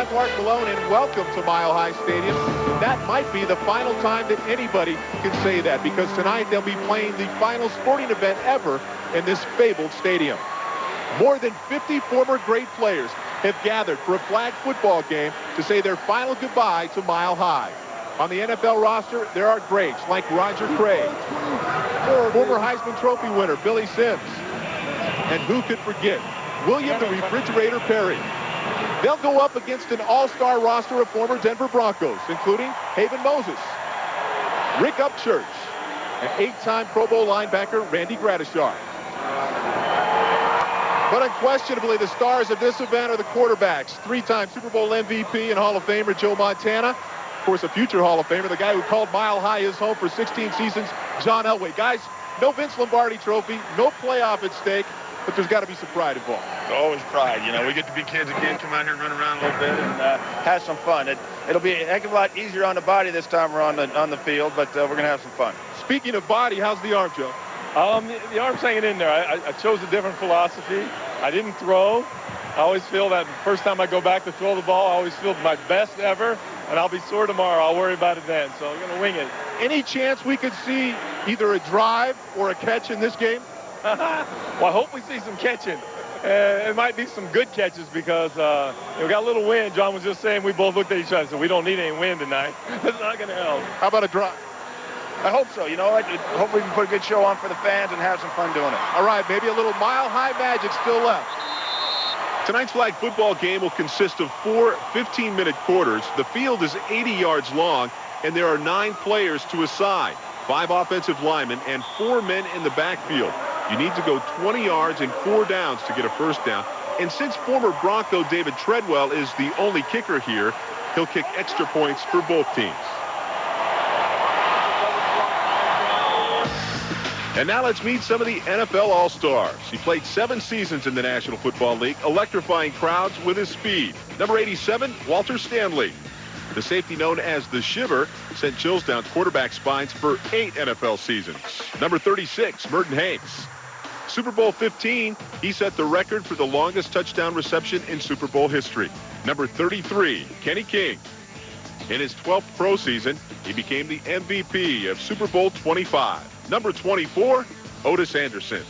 I'm Mark Malone, and welcome to Mile High Stadium. That might be the final time that anybody can say that, because tonight they'll be playing the final sporting event ever in this fabled stadium. More than 50 former great players have gathered for a flag football game to say their final goodbye to Mile High. On the NFL roster, there are greats like Roger Craig, former Heisman Trophy winner Billy Sims, and who could forget William the Refrigerator Perry. They'll go up against an all-star roster of former Denver Broncos, including Haven Moses, Rick Upchurch, and 8-time Pro Bowl linebacker Randy Gradishar. But unquestionably, the stars of this event are the quarterbacks. 3-time Super Bowl MVP and Hall of Famer Joe Montana. Of course, a future Hall of Famer, the guy who called Mile High his home for 16 seasons, John Elway. Guys, no Vince Lombardi trophy, no playoff at stake, but there's got to be some pride involved. Always pride. You know, we get to be kids again, come out here, run around a little bit, and have some fun. It'll be a heck of a lot easier on the body this time we're on the field, but we're going to have some fun. Speaking of body, how's the arm, Joe? The arm's hanging in there. I chose a different philosophy. I didn't throw. I always feel that the first time I go back to throw the ball, I always feel my best ever, and I'll be sore tomorrow. I'll worry about it then, so I'm going to wing it. Any chance we could see either a drive or a catch in this game? Well, I hope we see some catching. It might be some good catches because we got a little wind. John was just saying we both looked at each other and said, we don't need any wind tonight. That's not going to help. How about a drive? I hope so. You know, I hope we can put a good show on for the fans and have some fun doing it. All right, maybe a little Mile High magic still left. Tonight's flag football game will consist of 4 15-minute quarters. The field is 80 yards long, and there are 9 players to a side, 5 offensive linemen, and 4 men in the backfield. You need to go 20 yards and 4 downs to get a first down. And since former Bronco David Treadwell is the only kicker here, he'll kick extra points for both teams. And now let's meet some of the NFL All-Stars. He played 7 seasons in the National Football League, electrifying crowds with his speed. Number 87, Walter Stanley. The safety known as the Shiver sent chills down quarterback spines for 8 NFL seasons. Number 36, Merton Hanks. Super Bowl 15, he set the record for the longest touchdown reception in Super Bowl history. Number 33, Kenny King. In his 12th pro season, he became the MVP of Super Bowl 25. Number 24, Otis Anderson.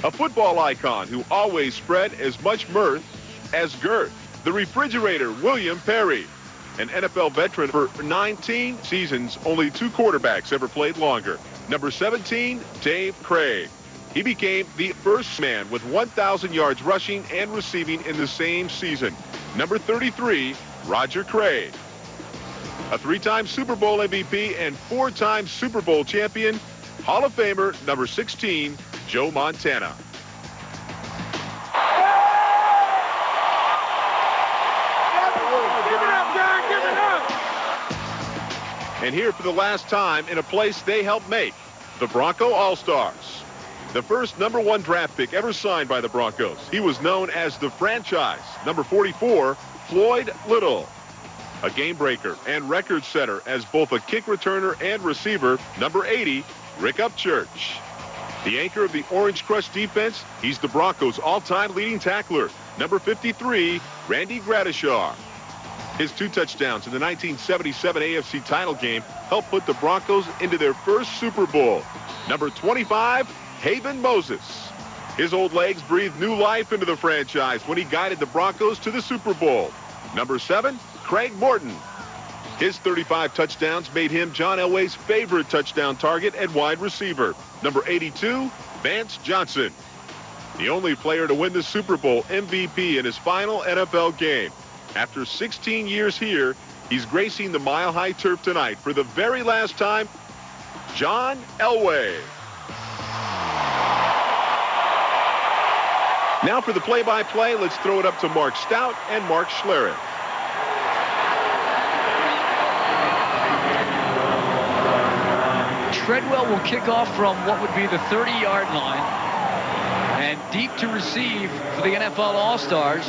A football icon who always spread as much mirth as girth. The Refrigerator, William Perry. An NFL veteran for 19 seasons, only 2 quarterbacks ever played longer. Number 17, Dave Craig. He became the first man with 1,000 yards rushing and receiving in the same season. Number 33, Roger Craig. A 3-time Super Bowl MVP and 4-time Super Bowl champion, Hall of Famer number 16, Joe Montana. And here for the last time in a place they helped make, the Bronco All-Stars. The first number 1 draft pick ever signed by the Broncos. He was known as the franchise, number 44, Floyd Little. A game breaker and record setter as both a kick returner and receiver, number 80, Rick Upchurch. The anchor of the Orange Crush defense, he's the Broncos' all-time leading tackler, number 53, Randy Gradishar. His 2 touchdowns in the 1977 AFC title game helped put the Broncos into their first Super Bowl. Number 25, Haven Moses. His old legs breathed new life into the franchise when he guided the Broncos to the Super Bowl. Number 7, Craig Morton. His 35 touchdowns made him John Elway's favorite touchdown target at wide receiver. Number 82, Vance Johnson. The only player to win the Super Bowl MVP in his final NFL game. After 16 years here, he's gracing the Mile High turf tonight for the very last time, John Elway. Now for the play-by-play, let's throw it up to Mark Stout and Mark Schlereth. Treadwell will kick off from what would be the 30-yard line. And deep to receive for the NFL All-Stars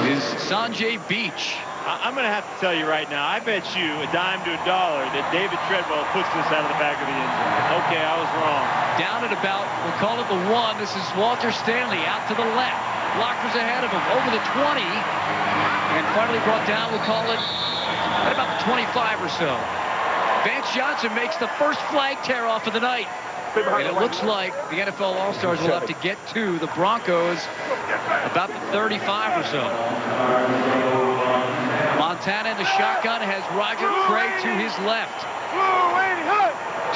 is Sanjay Beach. I'm going to have to tell you right now, I bet you a dime to a dollar that David Treadwell puts this out of the back of the end zone. Okay, I was wrong. Down at about, we'll call it the 1. This is Walter Stanley out to the left. blockers ahead of him. Over the 20. And finally brought down, we'll call it, at about the 25 or so. Vance Johnson makes the first flag tear off of the night. And it looks like the NFL All-Stars will have to get to the Broncos about the 35 or so. Montana in the shotgun has Roger Craig to his left.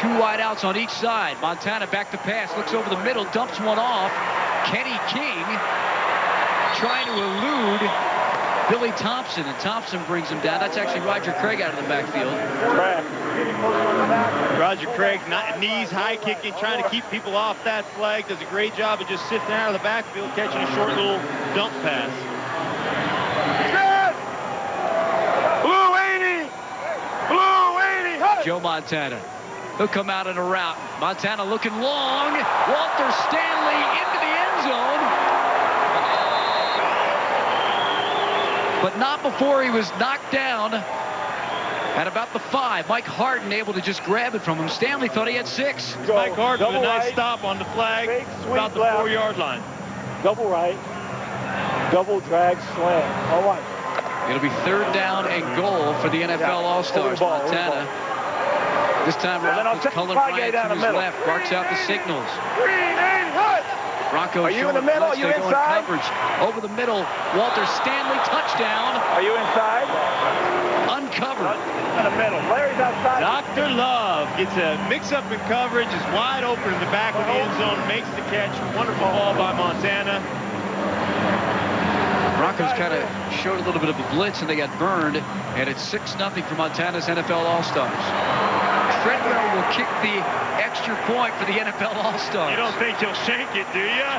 2 wideouts on each side. Montana back to pass, looks over the middle, dumps one off. Kenny King trying to elude Billy Thompson, and Thompson brings him down. That's actually Roger Craig out of the backfield. Roger Craig, knees high kicking, trying to keep people off that flag. Does a great job of just sitting out of the backfield, catching a short little dump pass. Blue 80! Joe Montana. He'll come out in a route. Montana looking long. Walter Stanley into the end zone. But not before he was knocked down at about the 5. Mike Harden able to just grab it from him. Stanley thought he had 6. Mike Harden with a nice stop on the flag about the 4-yard line. Double right. Double drag slam. All right. It'll be 3rd down and goal for the NFL All-Stars. Montana. This time around, puts Cullen Bryant to his left. Barks out the signals. Broncos you in the middle? Are you inside? Coverage. Over the middle, Walter Stanley, touchdown. Are you inside? Uncovered. In the middle. Larry's outside. Dr. Love gets a mix-up in coverage, is wide open in the back of the end zone, makes the catch. Wonderful ball by Montana. Broncos kind of showed a little bit of a blitz, and they got burned. And it's 6-0 for Montana's NFL All-Stars. Treadwell will kick the extra point for the NFL All-Stars. You don't think he'll shank it, do you?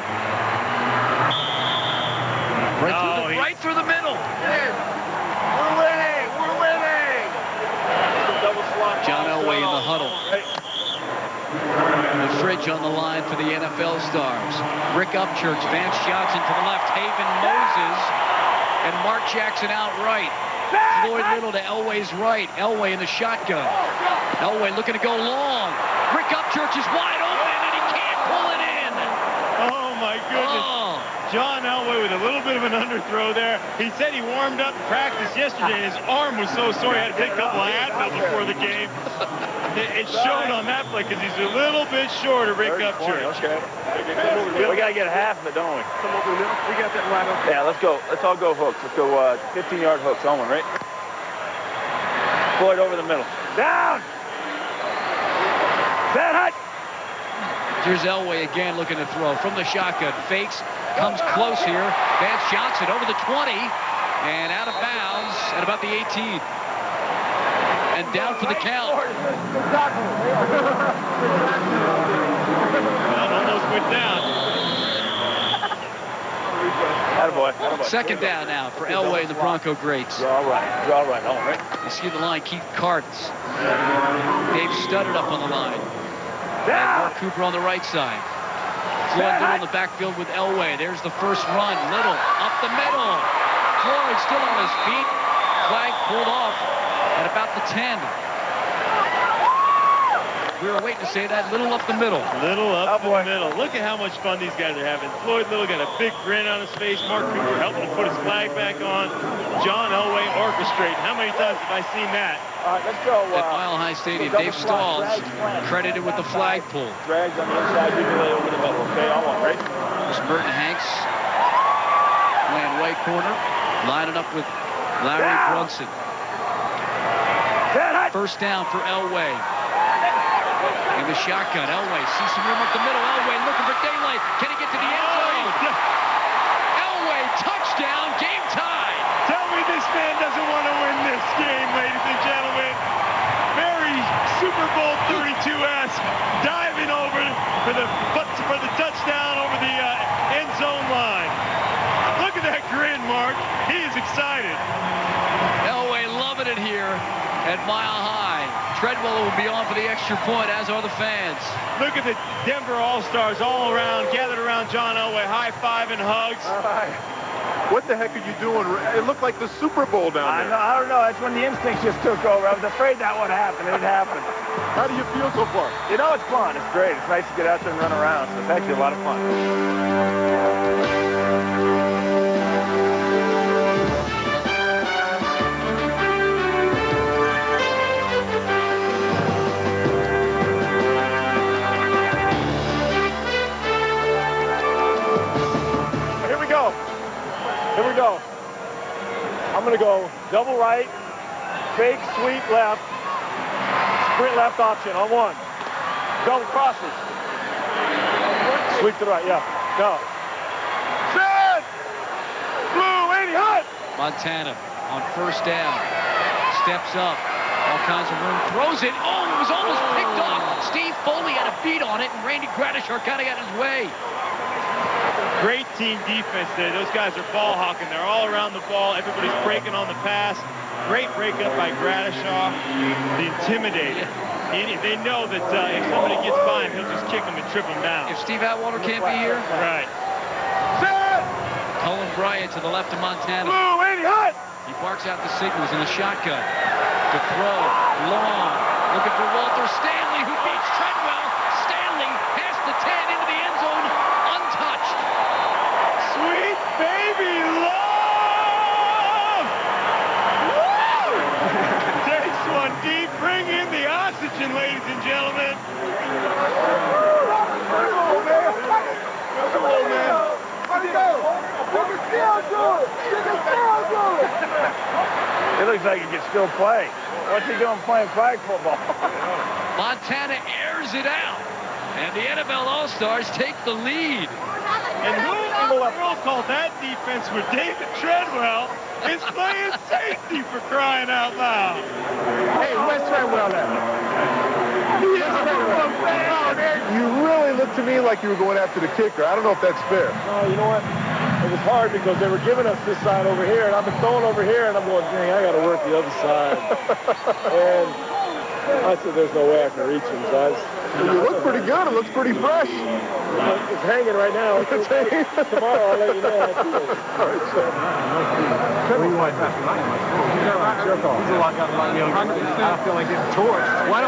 Right through the middle. We're winning! We're winning! John Elway in the huddle. The fridge on the line for the NFL Stars. Rick Upchurch, Vance Johnson to the left, Haven Moses, and Mark Jackson out right. Floyd Little to Elway's right. Elway in the shotgun. Elway looking to go long. Rick Upchurch is wide open, and he can't pull it in. Oh, my goodness. Oh. John Elway with a little bit of an underthrow there. He said he warmed up in practice yesterday. His arm was so sore he had to take a couple of Advil before the game. It showed on that play because he's a little bit short of Rick Upchurch. Okay. We got to get half of it, don't we? We got that right up. Yeah, let's go. Let's all go hooks. Let's go 15-yard hooks on one, right? Floyd over the middle. Down! Set hut! Here's Elway again looking to throw from the shotgun. Fakes, comes close here. Vance Johnson over the 20 and out of bounds at about the 18. And down for the count. Almost went down. Attaboy. Second down now for Elway and the Bronco greats. Draw right, all right. You see the line, Keith Carts. Dave Studdard up on the line. And Mark Cooper on the right side. Floyd Little in the backfield with Elway. There's the first run. Little up the middle. Floyd still on his feet. Flag pulled off at about the 10. We were waiting to say that. Little up the middle. Little up the middle. Look at how much fun these guys are having. Floyd Little got a big grin on his face. Mark Cooper helping to put his flag back on. John Elway orchestrating. How many times have I seen that? All right, let's go. At Mile High Stadium, Dave Stalls credited with the flag pull. Drags on the inside, you can lay over the middle. Okay, all one, right? There's Merton Hanks playing right corner, lining up with Larry Brunson. First down for Elway. In the shotgun, Elway sees some room up the middle. Elway looking for daylight. Can he get to the end zone? Elway, touchdown, game tie. Tell me this man doesn't want to win this game, ladies and gentlemen. Very Super Bowl 32-esque, diving over for the touchdown over the end zone line. Look at that grin, Mark. He is excited. Elway loving it here at Mile High. Treadwell will be on for the extra point, as are the fans. Look at the Denver All-Stars all around, gathered around John Elway, high-fiving, hugs. All right. What the heck are you doing? It looked like the Super Bowl down there. I don't know. That's when the instincts just took over. I was afraid that would happen. It happened. How do you feel so far? You know, it's fun. It's great. It's nice to get out there and run around. So it's actually a lot of fun. Here we go. I'm going to go double right, fake sweep left, sprint left option on one. Double crosses. Sweep to the right, yeah. Go. Set! Blue, 80, hot! Montana on first down. Steps up. All kinds of room. Throws it. Oh, it was almost picked off. Steve Foley had a beat on it, and Randy Gradishar kind of got his way. Great team defense there. Those guys are ball hawking. They're all around the ball. Everybody's breaking on the pass. Great breakup by Gradishar, the intimidator. They know that if somebody gets by him, he'll just kick him and trip him down. If Steve Atwater can't be here. Right. Set! Cohen Bryant to the left of Montana. Blue, 80, hot! He barks out the signals in a shotgun. To throw, long, looking for Walter Stanley, who beats Treadwell. Stanley past the 10 into the end zone, untouched. Sweet baby love! Woo! Takes one deep. Bring in the oxygen, ladies and gentlemen. It looks like he can still play. What's he doing playing flag football? Montana airs it out. And the NFL All-Stars take the lead. And who in the world called that defense where David Treadwell is playing safety, for crying out loud? Hey, where's Treadwell at? You really looked to me like you were going after the kicker. I don't know if that's fair. No, you know what? It was hard because they were giving us this side over here, and I've been throwing over here, and I'm going, dang, I got to work the other side. And I said, there's no way I can reach him, guys. You look pretty good. It looks pretty fresh. It's hanging right now. It's hanging. Tomorrow I'll let you know. All right, sir. What do you want? It's your call. I feel like getting torched. Why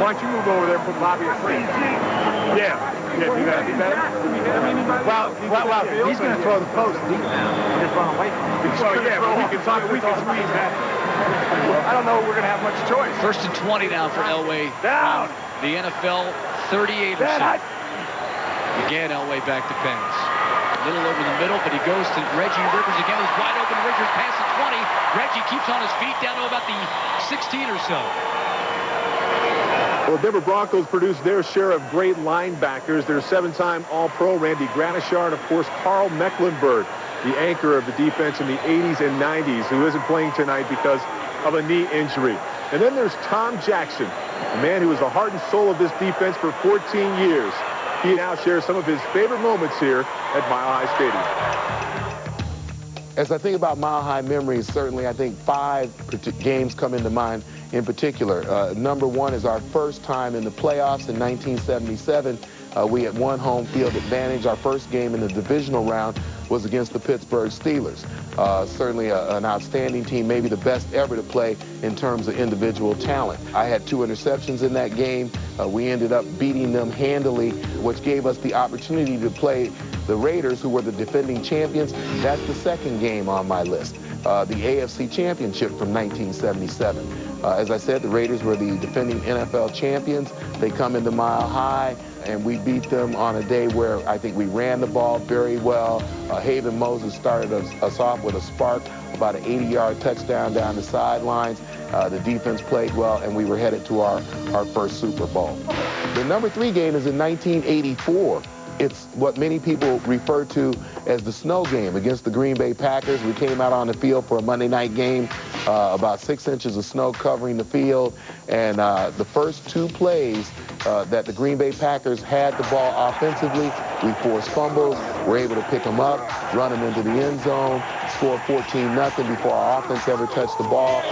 don't you move over there and put Bobby at free? Yeah, you gotta be better. Well, he's going to throw the post deep now. Just run away from him. Well, yeah, but we can squeeze that. I don't know if we're going to have much choice. First and 20 now for Elway. Down. The NFL 38 or so. Again, Elway back to pass. A little over the middle, but he goes to Reggie Rivers again. He's wide open. Rivers past the 20. Reggie keeps on his feet down to about the 16 or so. Well, the Denver Broncos produced their share of great linebackers. Their 7-time All-Pro Randy Gradishar, and of course Carl Mecklenburg, the anchor of the defense in the 80s and 90s, who isn't playing tonight because of a knee injury. And then there's Tom Jackson, a man who was the heart and soul of this defense for 14 years. He now shares some of his favorite moments here at Mile High Stadium. As I think about Mile High memories, certainly I think 5 games come into mind in particular. Number one is our first time in the playoffs in 1977. We had one home field advantage. Our first game in the divisional round was against the Pittsburgh Steelers. Certainly an outstanding team, maybe the best ever to play in terms of individual talent. I had 2 interceptions in that game. We ended up beating them handily, which gave us the opportunity to play the Raiders, who were the defending champions. That's the second game on my list, the AFC Championship from 1977. As I said, the Raiders were the defending NFL champions. They come into Mile High, and we beat them on a day where I think we ran the ball very well. Haven Moses started us off with a spark, about an 80-yard touchdown down the sidelines. The defense played well, and we were headed to our first Super Bowl. The number 3 game is in 1984. It's what many people refer to as the snow game against the Green Bay Packers. We came out on the field for a Monday night game, about 6 inches of snow covering the field, and the first 2 plays that the Green Bay Packers had the ball offensively, we forced fumbles, were able to pick them up, run them into the end zone, score 14-0 before our offense ever touched the ball.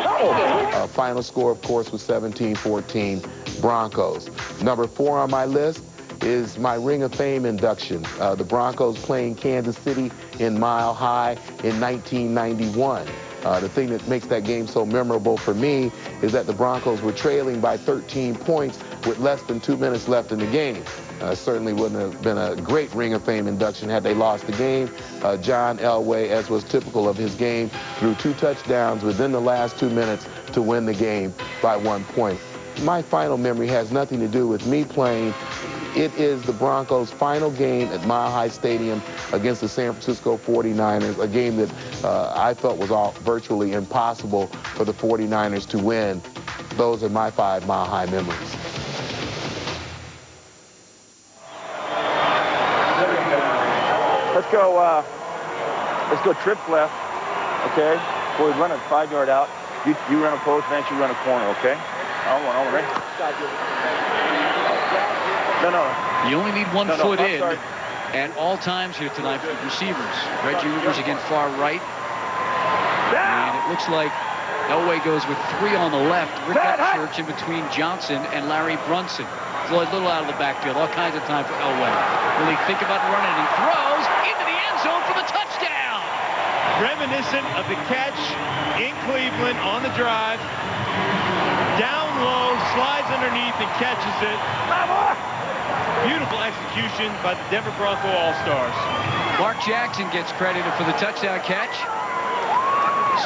Final score, of course, was 17-14 Broncos. Number 4 on my list is my Ring of Fame induction. The Broncos playing Kansas City in Mile High in 1991. The thing that makes that game so memorable for me is that the Broncos were trailing by 13 points with less than 2 minutes left in the game. Certainly wouldn't have been a great Ring of Fame induction had they lost the game. John Elway, as was typical of his game, threw 2 touchdowns within the last 2 minutes to win the game by 1 point. My final memory has nothing to do with me playing It is the Broncos' final game at Mile High Stadium against the San Francisco 49ers, a game that I felt was virtually impossible for the 49ers to win. Those are my 5 Mile High memories. Let's go trips left, okay? Before we run a 5-yard out, you run a post, Vance, you run a corner, okay? All right? No. You only need one foot in at all times here tonight for the receivers. Reggie Rivers again far right. And it looks like Elway goes with 3 on the left. Rick Upchurch in between Johnson and Larry Brunson. Floyd Little out of the backfield. All kinds of time for Elway. Really think about running and throws into the end zone for the touchdown. Reminiscent of the catch in Cleveland on the drive. Down low, slides underneath and catches it. Beautiful execution by the Denver Bronco All-Stars. Mark Jackson gets credited for the touchdown catch.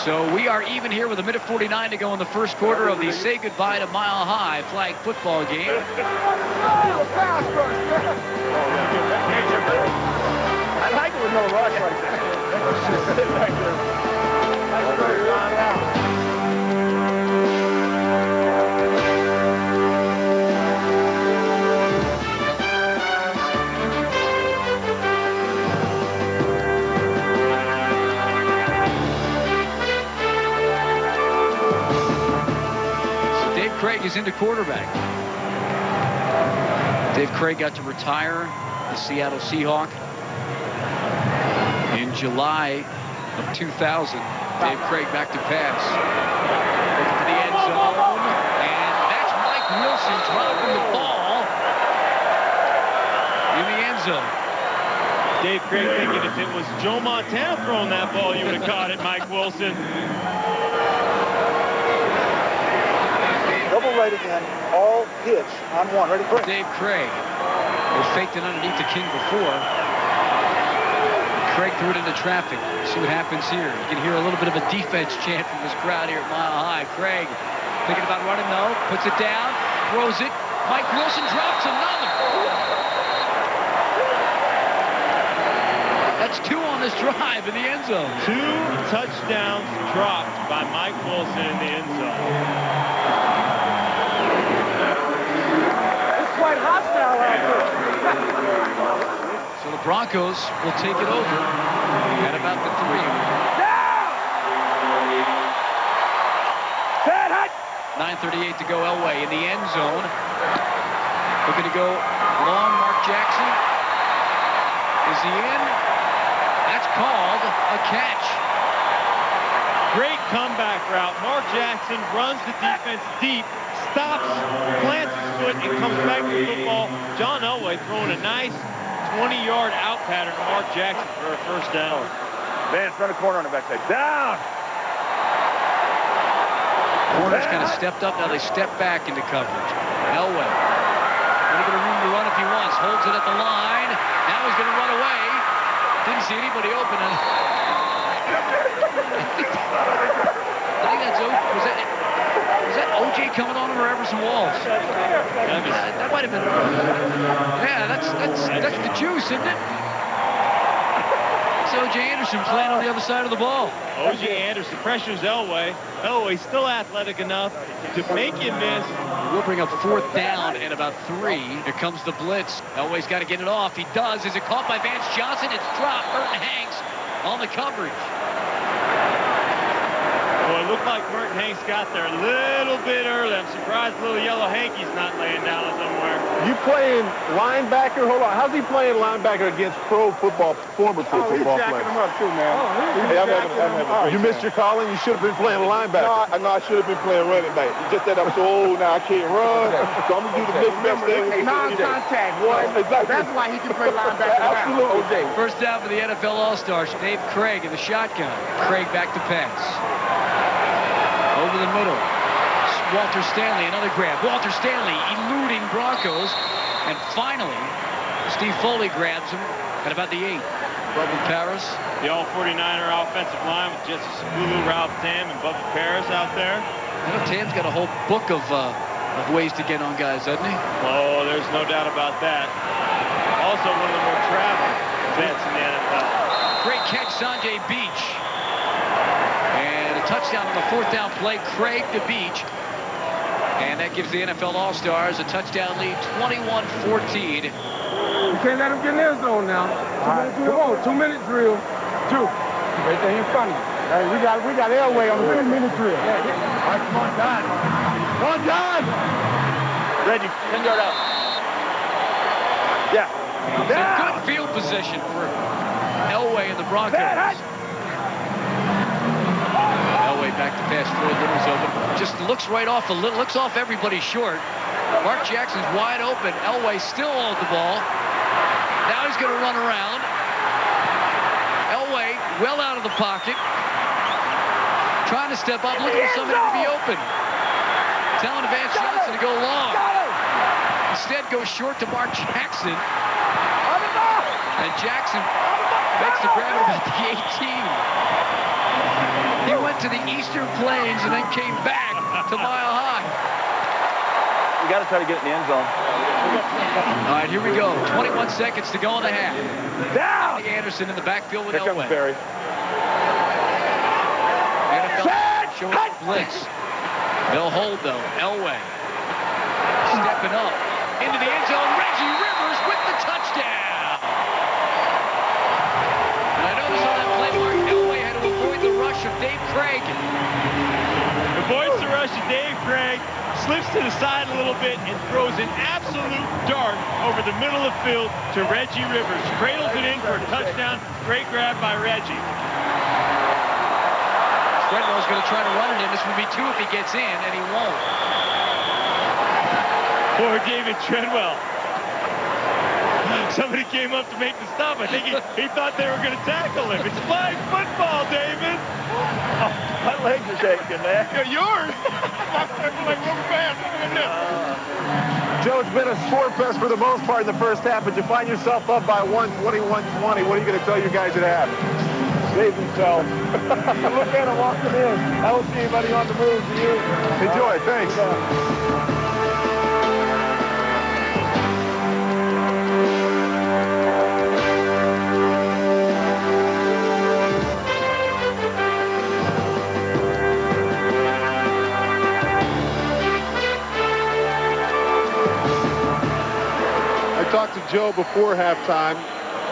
So we are even here with a minute 49 to go in the first quarter of the Say Goodbye to Mile High flag football game. I like it with no rush like that. Sit back there. Craig is into quarterback. Dave Craig got to retire the Seattle Seahawk in July of 2000. Dave Craig back to pass. Looking for the end zone. And that's Mike Wilson dropping the ball in the end zone. Dave Craig thinking if it was Joe Montana throwing that ball, you would have caught it, Mike Wilson. Double right again, all hitch on one. Ready, break. Dave Craig. They faked it underneath the King before. Craig threw it into traffic. See what happens here. You can hear a little bit of a defense chant from this crowd here at Mile High. Craig thinking about running though, puts it down, throws it. Mike Wilson drops another. That's 2 on this drive in the end zone. 2 touchdowns dropped by Mike Wilson in the end zone. Quite hostile out there. So the Broncos will take it over at about the 3. 9:38 to go. Elway in the end zone. Looking to go long. Mark Jackson. Is he in? That's called a catch. Great comeback route. Mark Jackson runs the defense deep, stops, plants his foot, and comes back to the football. John Elway throwing a nice 20-yard out pattern to Mark Jackson for a first down. Vance, run a corner on the backside. Down! Corners kind of stepped up. Now they step back into coverage. Elway. A little bit of room to run if he wants. Holds it at the line. Now he's going to run away. Didn't see anybody open. I think that's open. Was that O.J. coming on him or Everson Walls? That might have been. Yeah, that's the juice, isn't it? It's O.J. Anderson playing on the other side of the ball. O.J. Anderson pressures Elway. Elway still athletic enough to make him miss. We'll bring up 4th down and about 3. Here comes the blitz. Elway's got to get it off. He does. Is it caught by Vance Johnson? It's dropped. Burton Hanks on the coverage. Well, it looked like Burton Hanks got there a little bit early. I'm surprised little yellow Hankey's not laying down somewhere. You playing linebacker? Hold on. How's he playing linebacker against former pro football players? He's jacking him up too, man. You missed your calling. You should have been playing linebacker. No, I should have been playing running back. Just that I'm so old now, I can't run. So I'm going to do the next best thing. Non-contact, boy. Exactly. That's why he can play linebacker. Absolutely. First down for the NFL All-Stars. Dave Craig in the shotgun. Craig back to pass. Over the middle. Walter Stanley, another grab. Walter Stanley eluding Broncos. And finally, Steve Foley grabs him at about the 8. Bubba Paris. The all-49er offensive line with Jesse Sabulu, Ralph Tam, and Bubba Paris out there. I know Tam's got a whole book of of ways to get on guys, doesn't he? Oh, there's no doubt about that. Also one of the more traveled vets in the NFL. Great catch, Sanjay Beach. And a touchdown on the 4th down play, Craig to Beach. And that gives the NFL All-Stars a touchdown lead, 21-14. You can't let him get in their zone now. Come on, 2-minute drill. 2. Right there in front of you. Hey, we got Elway on the 2-minute drill. All right, come on, Don. Come on, Don. Reggie, 10-yard out. Yeah. Good field position for Elway and the Broncos. Elway back to pass, Floyd Little's open. Just looks right off looks off everybody short. Mark Jackson's wide open. Elway still on the ball. Now he's going to run around. Elway well out of the pocket. Trying to step up, looking for somebody to be open. Telling Vance Johnson to go long. Instead goes short to Mark Jackson. And Jackson makes the grab at about the 18. He went to the Eastern Plains and then came back to Mile High. We got to try to get in the end zone. All right, here we go. 21 seconds to go in the half. Down! Anderson in the backfield with Here Elway. comes Barry. NFL showing blitz. They'll hold, though. Elway stepping up into the end zone. Reggie Rivers with the touchdown. And I noticed on that play mark, Elway had to avoid the rush of Dave Craig. Avoids the rush of Dave Craig, slips to the side a little bit, and throws an absolute dart over the middle of the field to Reggie Rivers. Cradles it in for a touchdown. Great grab by Reggie. Treadwell's going to try to run it in. This will be 2 if he gets in, and he won't. Poor David Treadwell. Somebody came up to make the stop. I think he thought they were going to tackle him. It's flag football, David. Oh, my legs are shaking, man. Yours. Like rubber band. Joe, it's been a sport fest for the most part in the first half, but you find yourself up by 21-20. What are you going to tell your guys at half? Save himself. Look at him walking in. I don't see anybody on the move. Do you? Enjoy. Thanks. I talked to Joe before halftime.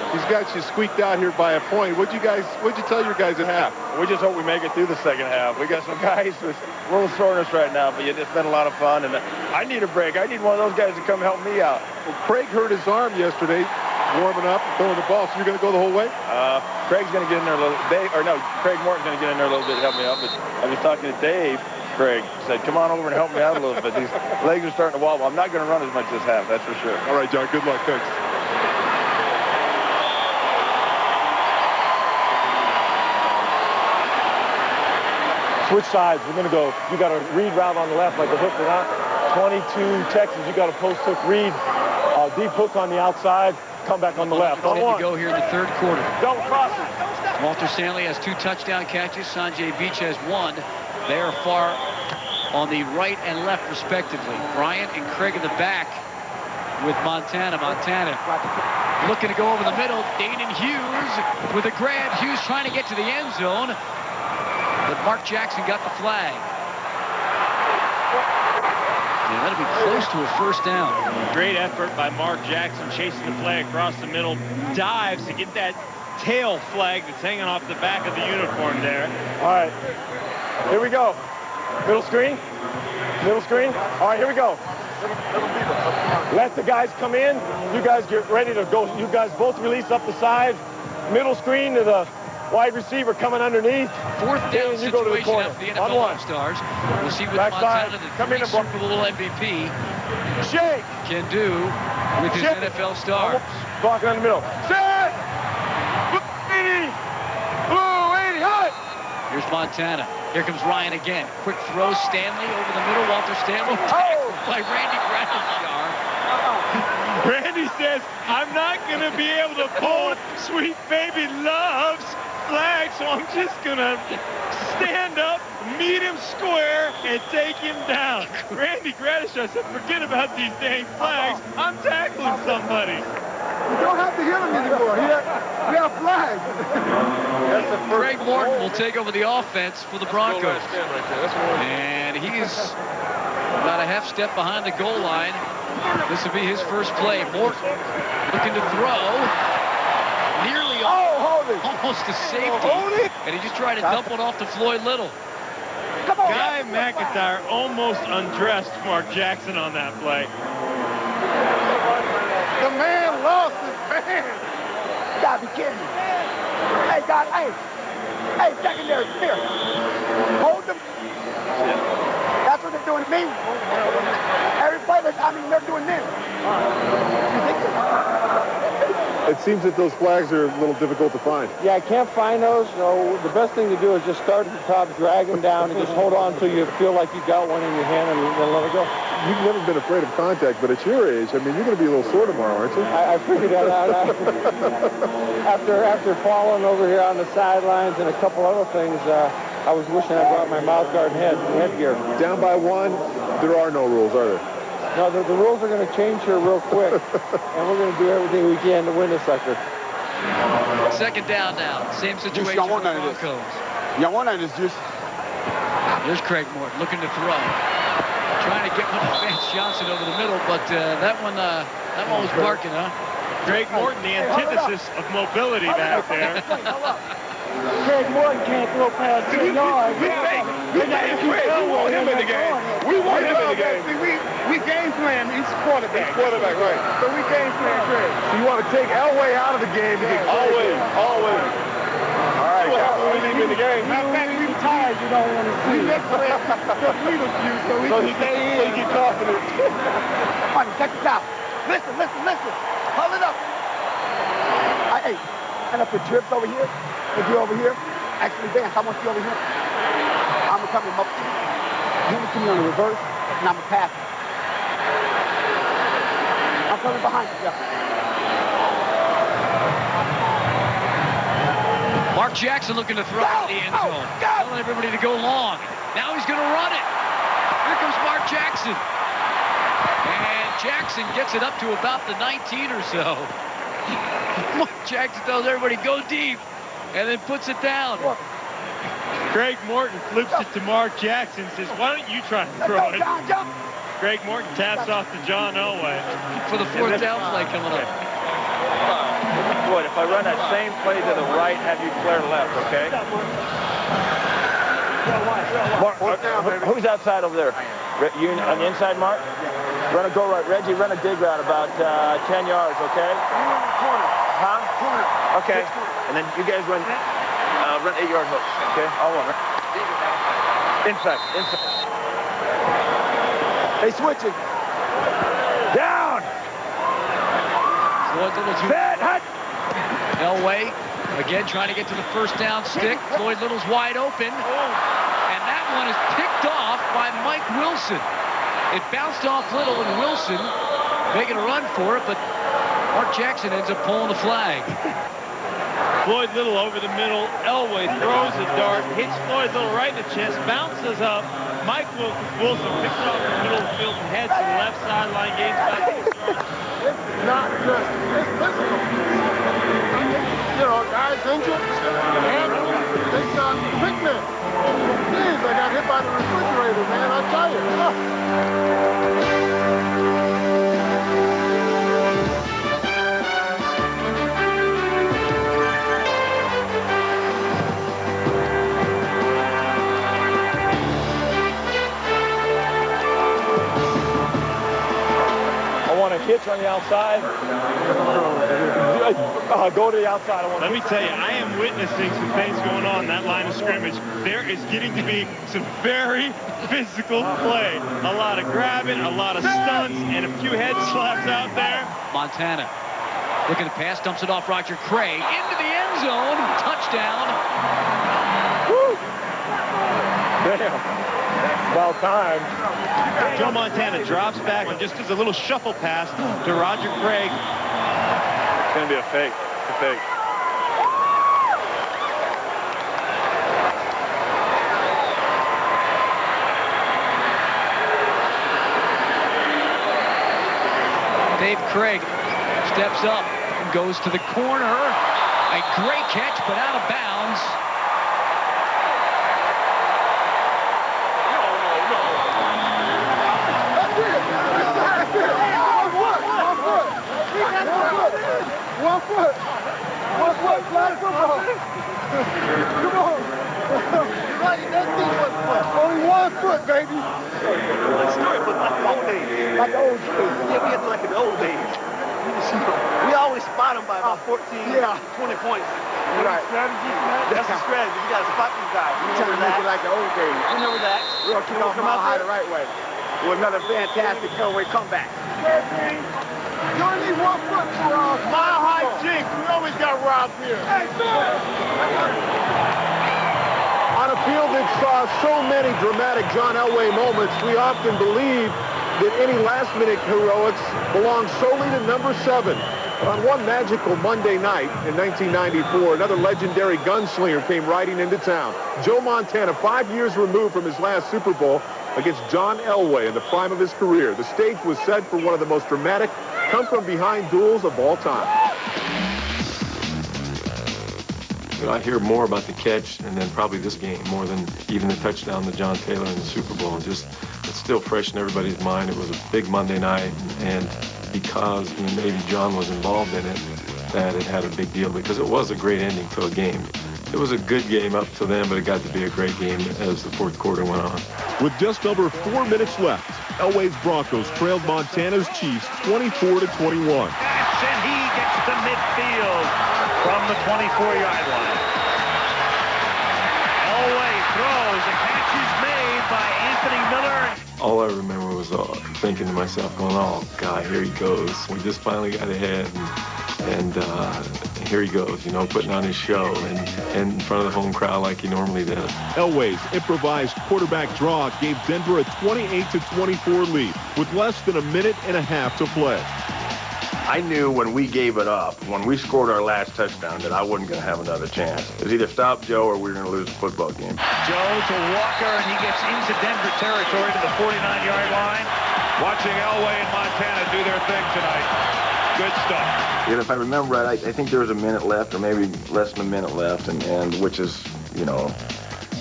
He's got you squeaked out here by a point. What'd you tell your guys at half? We just hope we make it through the second half. We got some guys with a little soreness right now, but it's been a lot of fun, and I need a break. I need one of those guys to come help me out. Well, Craig hurt his arm yesterday, warming up and throwing the ball, so you're going to go the whole way? Craig's going to get in there a little bit. Craig Morton's going to get in there a little bit to help me out, but I was talking to Dave. Craig said, come on over and help me out a little bit. These legs are starting to wobble. I'm not going to run as much this half, that's for sure. All right, John, good luck. Thanks. Switch sides. We're going to go. You got a read route on the left like a hook or not. 22 Texans. You got a post hook read. Deep hook on the outside. Come back on the left. On one. To go here in the 3rd quarter. Don't cross it. Walter Stanley has 2 touchdown catches. Sanjay Beach has 1. They are far on the right and left, respectively. Bryant and Craig in the back with Montana. Montana looking to go over the middle. Danon Hughes with a grab. Hughes trying to get to the end zone. But Mark Jackson got the flag. And that'll be close to a first down. Great effort by Mark Jackson, chasing the play across the middle. Dives to get that tail flag that's hanging off the back of the uniform there. All right. Here we go. Middle screen. Middle screen. All right, here we go. Let the guys come in. You guys get ready to go. You guys both release up the side. Middle screen to the wide receiver coming underneath. 4th down you go to the situation corner. after the NFL All-Stars. We'll see what Montana, the 3 Super Bowl MVP, Shake. can do with his Shake. NFL stars. Blocking on the middle. Set. Blue 80. Hut. Here's Montana. Here comes Ryan again. Quick throw. Stanley over the middle. Walter Stanley tackled by Randy Gradishar. Randy says, I'm not going to be able to pull Sweet Baby Love's flag, so I'm just gonna stand up, meet him square, and take him down. Randy Gradish, I said, forget about these dang flags. I'm tackling somebody. You don't have to hit him anymore. We have flags. Greg Morton will take over the offense for the Broncos. And he's about a half step behind the goal line. This will be his first play. Morton looking to throw. Nearly almost to safety. And he just tried to dump one off to Floyd Little. Guy McIntyre almost undressed Mark Jackson on that play. The man lost his man. You gotta be kidding me. Hey, God, hey, secondary, come here. Hold them. That's what they're doing to me. Every play, they're doing this. It seems that those flags are a little difficult to find. Yeah, I can't find those, so the best thing to do is just start at the top, drag them down, and just hold on until you feel like you got one in your hand and then let it go. You've never been afraid of contact, but at your age, I mean, you're going to be a little sore tomorrow, aren't you? I figured that out after falling over here on the sidelines and a couple other things. I was wishing I brought my mouth guard and headgear. Down by one, there are no rules, are there? No, the rules are going to change here real quick, and we're going to do everything we can to win this sucker. Second down now. Same situation for the Broncos. Y'all want none of this juice? There's Craig Morton looking to throw. Trying to get one to Vance Johnson over the middle, but that one was barking, huh? Greg Morton, the antithesis of mobility back there. Craig Morton can't throw past 2 yards. We want him in the game. We want him in the game. We game plan each quarterback. Right. So we game plan Craig. So you want to take Elway out of the game? Always. All right, we leave him in the game. Matter of fact, we tired, you don't want to see. So he can't get confident. Come on, check this out. Listen. Hold it up. Hey, and if the drip's over here, if you're over here, actually, Vance, I want you over here. I'm going to come him up to you. Hand it to me on the reverse, and I'm going to pass it. I'm coming behind you, Jeff. Mark Jackson looking to throw in the end zone. Telling everybody to go long. Now he's going to run it. Here comes Mark Jackson. And Jackson gets it up to about the 19 or so. Mark Jackson tells everybody, go deep, and then puts it down. Greg Morton flips it to Mark Jackson, says, why don't you try and throw it? Greg Morton taps off to John Elway. For the fourth down play coming up. Boy, if I run that same play to the right, have you flare left, okay? Mark, who's outside over there? You on the inside, Mark? Run a go right. Reggie, run a dig route about 10 yards, okay? Huh? Okay. And then you guys run 8-yard hooks, okay? All one, right? Inside. They switching. Down! Set, hut! Elway, again, trying to get to the first down stick. Floyd Little's wide open. And that one is picked off by Mike Wilson. It bounced off Little, and Wilson making a run for it, but Mark Jackson ends up pulling the flag. Floyd Little over the middle. Elway throws a dart, hits Floyd Little right in the chest, bounces up. Mike Wilson picks it off the middle of the field and heads to the left sideline, gains back to the start. It's not just, it's physical. You know, guys injured, and they got quickness. Jeez, I got hit by the refrigerator, man, I tell you. Hitch on the outside. Go to the outside. Let me tell you, I am witnessing some things going on in that line of scrimmage. There is getting to be some very physical play. A lot of grabbing, a lot of stunts, and a few head slaps out there. Montana looking to pass, dumps it off Roger Cray into the end zone. Touchdown. Woo. Damn. About time. Joe Montana drops back and just does a little shuffle pass to Roger Craig. It's going to be a fake. It's a fake. Dave Craig steps up and goes to the corner. A great catch, but out of bounds. One foot. Flag football. Come on. You're right, that thing was foot. Only 1 foot, baby. Let's do it, but like the old days. Like the old days. Yeah, we had to like the old days. We always spot them by about 14, 20 points. Right. That's the strategy. You got to spot these guys. We're trying to make it like the old days. You remember that? We're going to kick off Mile High the right way. With another fantastic Elway comeback. You only need 1 foot for Mile High jinx. We always got robbed here. Hey, On a field that saw so many dramatic John Elway moments, we often believe that any last-minute heroics belong solely to number 7. But on one magical Monday night in 1994, another legendary gunslinger came riding into town. Joe Montana, 5 years removed from his last Super Bowl, against John Elway in the prime of his career. The stage was set for one of the most dramatic come-from-behind duels of all time. You know, I hear more about the catch and then probably this game more than even the touchdown to John Taylor in the Super Bowl. It's still fresh in everybody's mind. It was a big Monday night, and because maybe John was involved in it, that it had a big deal because it was a great ending to a game. It was a good game up to then, but it got to be a great game as the fourth quarter went on. With just over 4 minutes left, Elway's Broncos trailed Montana's Chiefs 24-21. And he gets to midfield from the 24-yard line. Elway throws. A catch is made by Anthony Miller. All I remember was thinking to myself, going, oh, God, here he goes. We just finally got ahead, and here he goes, you know, putting on his show and in front of the home crowd like he normally does. Elway's improvised quarterback draw gave Denver a 28-24 lead with less than a minute and a half to play. I knew when we gave it up, when we scored our last touchdown, that I wasn't going to have another chance. It was either stop Joe or we were going to lose the football game. Joe to Walker, and he gets into Denver territory to the 49-yard line. Watching Elway and Montana do their thing tonight. Good stuff. And if I remember right, I think there was a minute left, or maybe less than a minute left, and which is, you know,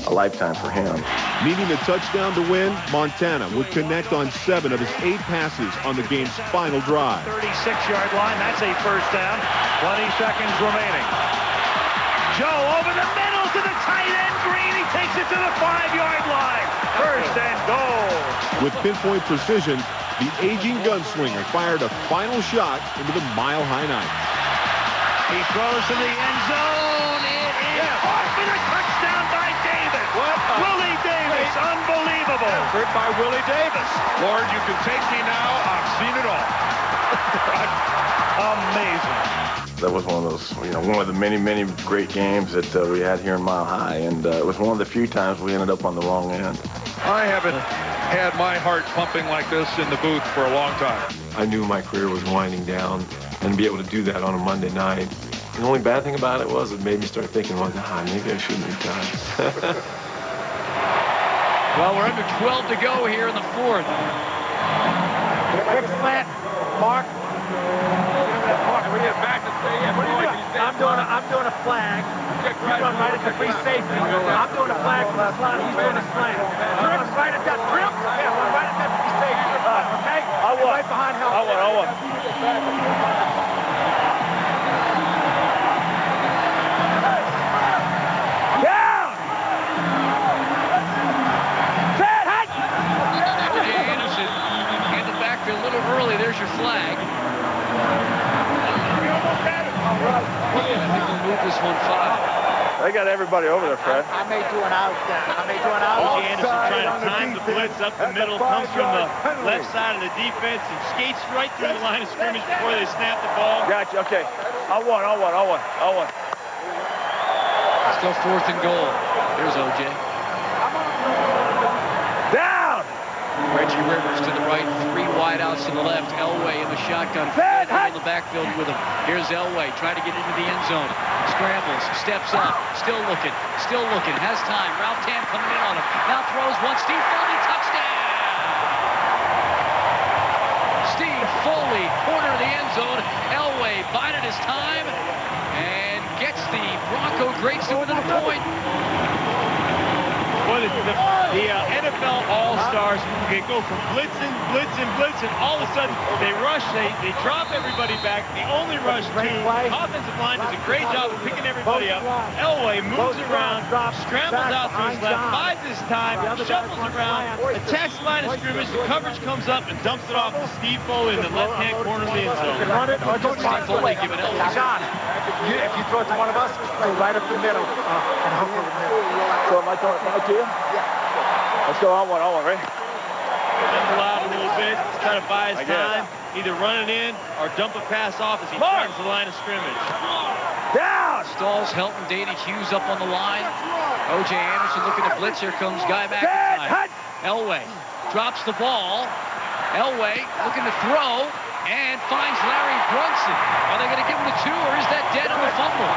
a lifetime for him. Needing a touchdown to win, Montana would connect on 7 of his 8 passes on the game's final drive. 36-yard line, that's a first down. 20 seconds remaining. Joe over the middle to the tight end, Green. He takes it to the 5-yard line. First and goal. With pinpoint precision, the aging gunslinger fired a final shot into the Mile High night. He throws to the end zone. It is off for the touchdown by Davis. Willie Davis, unbelievable. Effort by Willie Davis. Lord, you can take me now. I've seen it all. Amazing. That was one of those, you know, one of the many, many great games that we had here in Mile High, and it was one of the few times we ended up on the wrong end. I haven't had my heart pumping like this in the booth for a long time. I knew my career was winding down, and to be able to do that on a Monday night. The only bad thing about it was it made me start thinking, well, maybe I shouldn't have done. Well, we're under 12 to go here in the fourth. Quick slant, Mark. I'm doing a flag. You run right at the free safety. I'm doing a flag from the slot. He's doing a slant. Run right at that trip. Yeah, run right at that free safety. Okay? I want. Right behind help. I want. Down! Ted, hike! O.J. Anderson in the backfield a little early. There's your flag. I think we'll move this one 5. They got everybody over there, Fred. I may do an out. O.J. Anderson trying to time the blitz up the middle, comes from the left side of the defense and skates right through the line of scrimmage before they snap the ball. Gotcha, okay. I won. Still 4th and goal. Here's O.J. Down! Reggie Rivers to the right, 3 wideouts to the left. Elway in the shotgun. In the backfield with him. Here's Elway trying to get into the end zone. Scrambles, steps up, still looking, has time. Ralph Tam coming in on him. Now throws one. Steve Foley, touchdown! Steve Foley, corner of the end zone. Elway bided his time and gets the Bronco greats to within a point. Well, the NFL All-Stars, they go from blitzing, all of a sudden they rush, they drop everybody back. The only rush to offensive line does a great job of picking everybody up. Elway moves around, scrambles out to his left, buys his time, shuffles around, attacks the line of scrimmage, the coverage comes up and dumps it off to Steve Foley in the left-hand corner of the end zone. Run it or don't Steve Foley giving Elway. John, if you throw it to one of us, play right up the middle. So am I throwing it to you? Yeah. Let's go on one, right? Jump out a little bit, try to buy his time, either run it in or dump a pass off as he turns the line of scrimmage. Down! Stalls, Helton, Danny Hughes up on the line. O.J. Anderson looking to blitz. Here comes Guy McIntyre. Elway drops the ball. Elway looking to throw and finds Larry Brunson. Are they going to give him the 2 or is that dead on the fumble?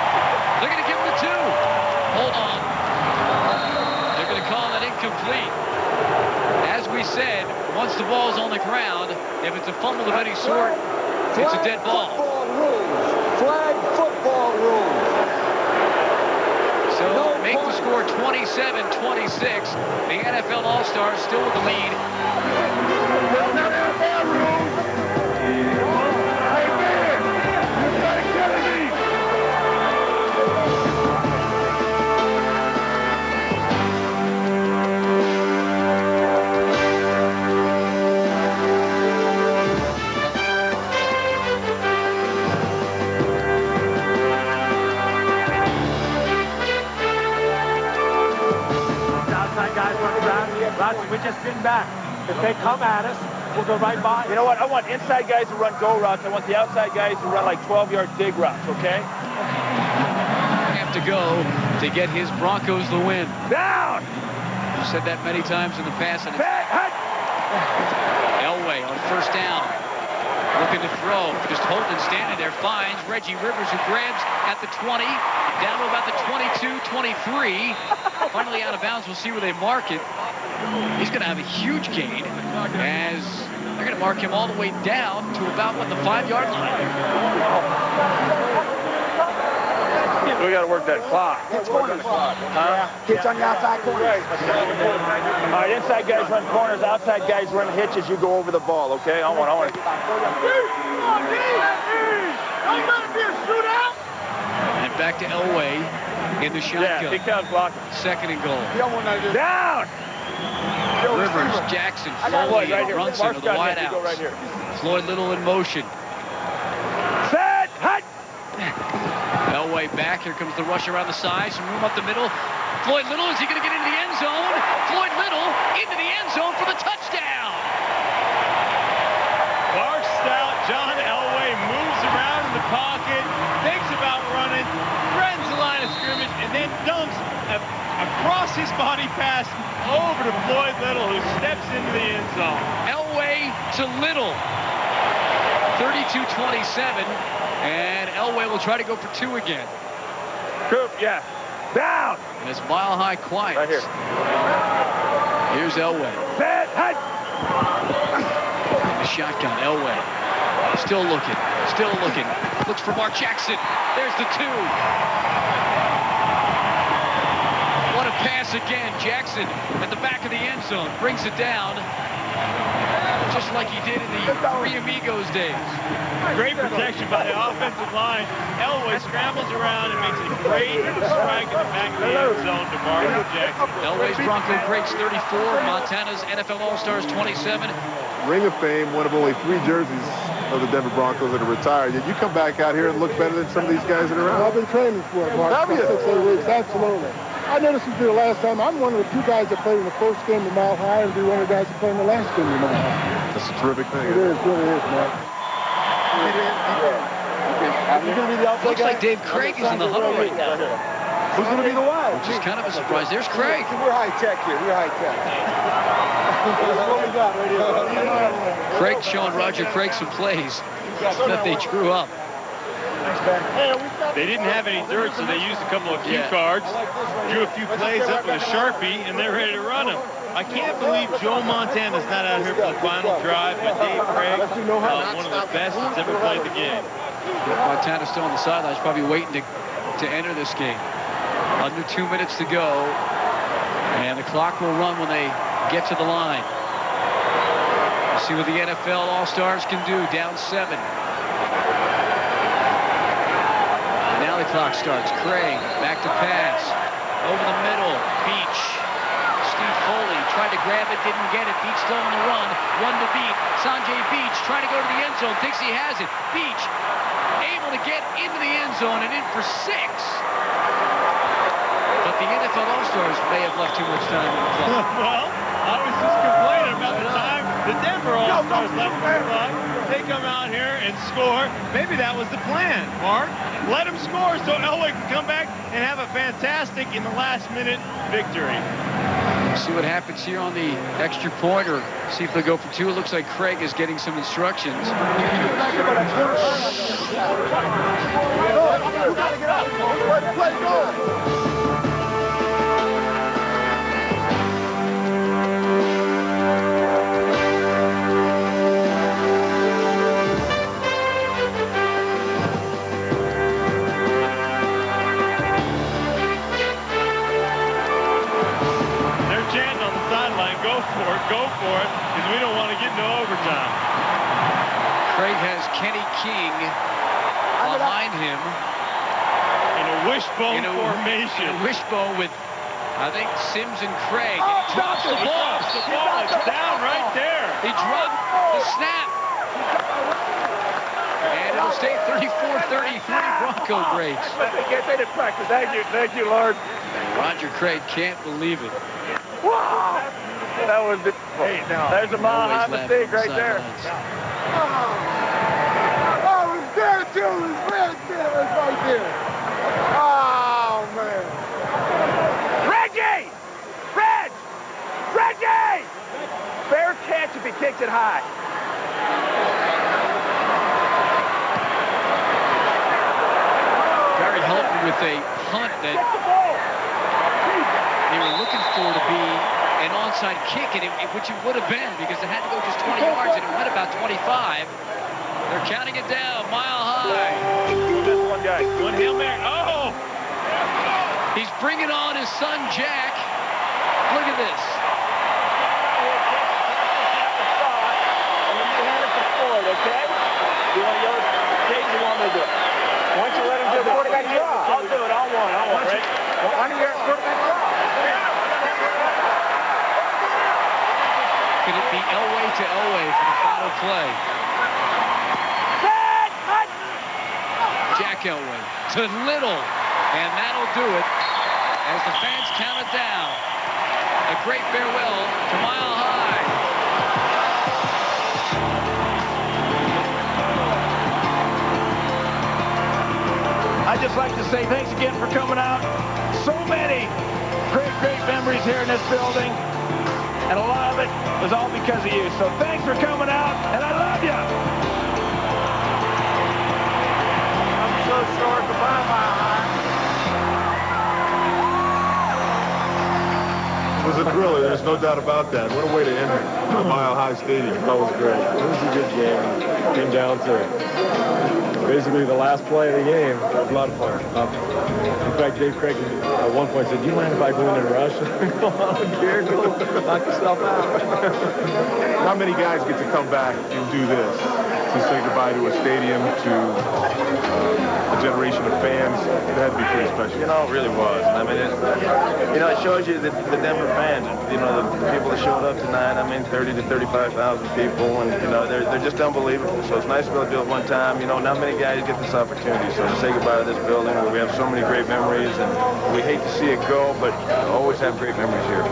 They're going to give him the 2. Hold on. They're going to call that incomplete. As we said, once the ball's on the ground, if it's a fumble of any sort, it's a dead ball. Flag football rules. So make the score 27-26. The NFL All-Stars still with the lead. We're just sitting back. If they come at us, we'll go right by. You know what? I want inside guys to run go routes. I want the outside guys to run like 12-yard dig routes, okay? Have to go to get his Broncos the win. Down! I've said that many times in the past. And Elway on first down. Looking to throw. Just Holden standing there. Finds Reggie Rivers, who grabs at the 20. Down to about the 22, 23. Finally out of bounds. We'll see where they mark it. He's going to have a huge gain as they're going to mark him all the way down to about, what, the 5-yard line. We got to work that clock. Hitch corners. Hitch on the outside corners. All right, inside guys run corners, outside guys run hitches. You go over the ball, okay? I want. And back to Elway in the shotgun. Yeah, big time block. Second and goal. Down! Rivers, Jackson, Foley, and Brunson with the wideouts. Floyd Little in motion. Set! Hut! Elway back. Here comes the rush around the side. Some room up the middle. Floyd Little, is he going to get into the end zone? Floyd Little into the end zone for the touchdown. Large, stout John Elway moves around in the pocket, thinks about running, threatens the line of scrimmage, and then dumps across his body pass over to Floyd Little, who steps into the end zone. Elway to Little. 32-27, and Elway will try to go for 2 again. Coop, yeah. Down! And it's Mile High quiet. Right here. Here's Elway. Set! Hut! The shotgun, Elway. Still looking. Looks for Mark Jackson. There's the 2. What a pass again. Jackson at the back of the end zone. Brings it down. Just like he did in the Three Amigos days. Great protection by the offensive line. Elway scrambles around and makes a great strike in the back of the end zone to Mark Jackson. Elway's Bronco greats 34. Montana's NFL All-Stars 27. Ring of Fame, one of only 3 jerseys of the Denver Broncos that are retired. Yet you come back out here and look better than some of these guys that are around. I've been training for it, Mark. Have you? 6-8 weeks, absolutely. I noticed it the last time. I'm one of the 2 guys that played in the first game of Mile High and be one of the guys that played in the last game of Mile High. That's a terrific thing. It is, really is, Mark. You're going to be the outside Looks guy? like Dave Craig is in the huddle right now. Who's going to be the one? Which is kind of a surprise. There's Craig. We're high-tech here. We're high-tech. That's what we got right here. Craig showing Roger Craig some plays that they drew up. They didn't have any dirt, so they used a couple of cue cards, drew a few plays up with a Sharpie, and they're ready to run them. I can't believe Joe Montana's not out here for the final drive, but Dave Craig, one of the best that's ever played the game. Montana's still on the sidelines, probably waiting to enter this game. Under 2 minutes to go, and the clock will run when they get to the line. We'll see what the NFL All-Stars can do, down 7. And now the clock starts. Craig, back to pass. Over the middle, Beach. Steve Foley tried to grab it, didn't get it. Beach still on the run. One to beat. Sanjay Beach trying to go to the end zone, thinks he has it. Beach able to get into the end zone and in for 6. But the NFL All-Stars may have left too much time on the clock. Well, I was just complaining about the time the Denver All-Stars left on the clock. They come out here and score. Maybe that was the plan, Mark. Let them score so Elway can come back and have a fantastic in the last-minute victory. See what happens here on the extra point, or see if they go for 2. It looks like Craig is getting some instructions. Go for it, because we don't want to get into overtime. Craig has Kenny King behind him. In a wishbone formation. In a wishbone with, I think, Sims and Craig. And he drops the ball. It's down right there. He dropped the snap. And it'll stay 34-33 Bronco breaks. They did practice. Thank you, Lord. Roger Craig can't believe it. Wow! That was beautiful. Hey, there's a mile-high mistake right there. Oh, it was there, too. It was right there. Oh, man. Reggie! Reggie! Fair catch if he kicks it high. Barry Helton with a punt that they were looking for to be an onside kick, and which it would have been, because it had to go just 20 yards, and it went about 25. They're counting it down, mile high. Just one guy. One Hail Mary. Oh! He's bringing on his son, Jack. Look at this. And then you hand it to Ford, okay? You want to yell at Kate, you want me to do it? Why don't you let him do the quarterback draw? I'll do it. I'll want, right? Why don't you get quarterback draw? Could it be Elway to Elway for the final play? Jack Elway to Little, and that'll do it as the fans count it down. A great farewell to Mile High. I'd just like to say thanks again for coming out. So many great memories here in this building. And a lot of it was all because of you. So thanks for coming out, and I love you. I'm so short. Goodbye, Mile High. It was a thriller. There's no doubt about that. What a way to end the Mile High Stadium. That was great. It was a good game. It came down to basically the last play of the game. It was a lot of fun. In fact, Dave Craig at one point said, "Do you mind if I go in and rush?" Go on, Gary, go knock yourself out. Not many guys get to come back and do this, to say goodbye to a stadium, to a generation of fans. It had to be pretty special. You know, it really was. I mean, it shows you that the Denver fans, the people that showed up tonight, I mean, 30 to 35,000 people, and, they're just unbelievable. So it's nice to be able to do it one time. Not many guys get this opportunity. So to say goodbye to this building where we have so many great memories, and we hate to see it go, but always have great memories here.